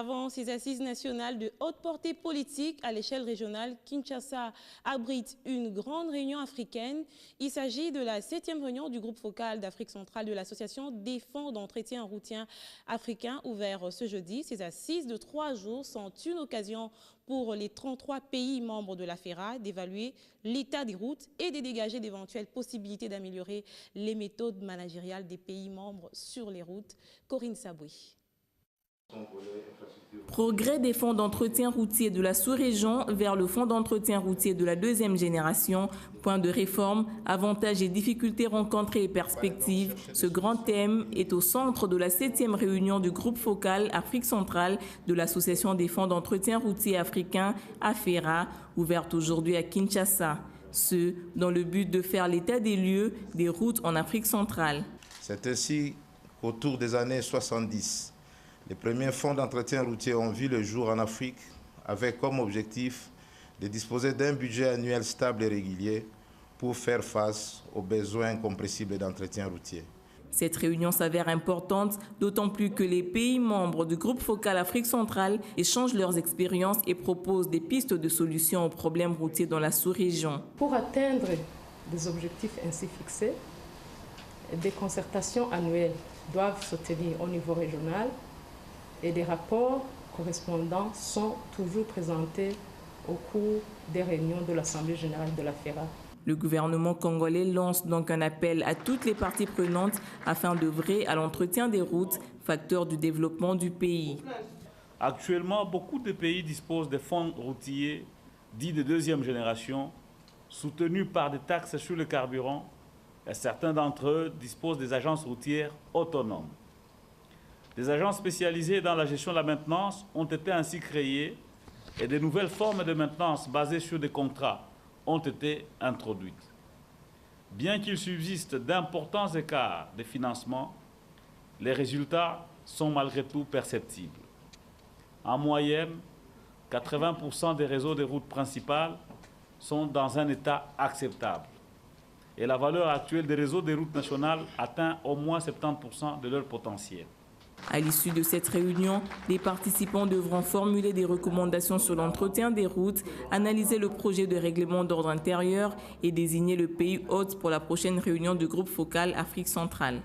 Avant ces assises nationales de haute portée politique à l'échelle régionale, Kinshasa abrite une grande réunion africaine. Il s'agit de la 7e réunion du groupe focal d'Afrique centrale de l'association des fonds d'entretien routier africains ouvert ce jeudi. Ces assises de 3 jours sont une occasion pour les 33 pays membres de la FERA d'évaluer l'état des routes et de dégager d'éventuelles possibilités d'améliorer les méthodes managériales des pays membres sur les routes. Corinne Saboué. Progrès des fonds d'entretien routier de la sous-région vers le fonds d'entretien routier de la 2e génération, point de réforme, avantages et difficultés rencontrées et perspectives. Ce grand thème est au centre de la 7e réunion du groupe focal Afrique centrale de l'association des fonds d'entretien routier africains, AFERA, ouverte aujourd'hui à Kinshasa. Ce, dans le but de faire l'état des lieux des routes en Afrique centrale. C'est ainsi qu'autour des années 70, les premiers fonds d'entretien routier ont vu le jour en Afrique avec comme objectif de disposer d'un budget annuel stable et régulier pour faire face aux besoins incompressibles d'entretien routier. Cette réunion s'avère importante, d'autant plus que les pays membres du groupe focal Afrique centrale échangent leurs expériences et proposent des pistes de solutions aux problèmes routiers dans la sous-région. Pour atteindre des objectifs ainsi fixés, des concertations annuelles doivent se tenir au niveau régional et des rapports correspondants sont toujours présentés au cours des réunions de l'Assemblée générale de la FERA. Le gouvernement congolais lance donc un appel à toutes les parties prenantes afin d'œuvrer à l'entretien des routes, facteur du développement du pays. Actuellement, beaucoup de pays disposent de fonds routiers dits de 2e génération, soutenus par des taxes sur le carburant, et certains d'entre eux disposent des agences routières autonomes. Des agences spécialisées dans la gestion de la maintenance ont été ainsi créées et de nouvelles formes de maintenance basées sur des contrats ont été introduites. Bien qu'il subsiste d'importants écarts de financement, les résultats sont malgré tout perceptibles. En moyenne, 80% des réseaux de routes principales sont dans un état acceptable. Et la valeur actuelle des réseaux de routes nationales atteint au moins 70% de leur potentiel. À l'issue de cette réunion, les participants devront formuler des recommandations sur l'entretien des routes, analyser le projet de règlement d'ordre intérieur et désigner le pays hôte pour la prochaine réunion du groupe focal Afrique centrale.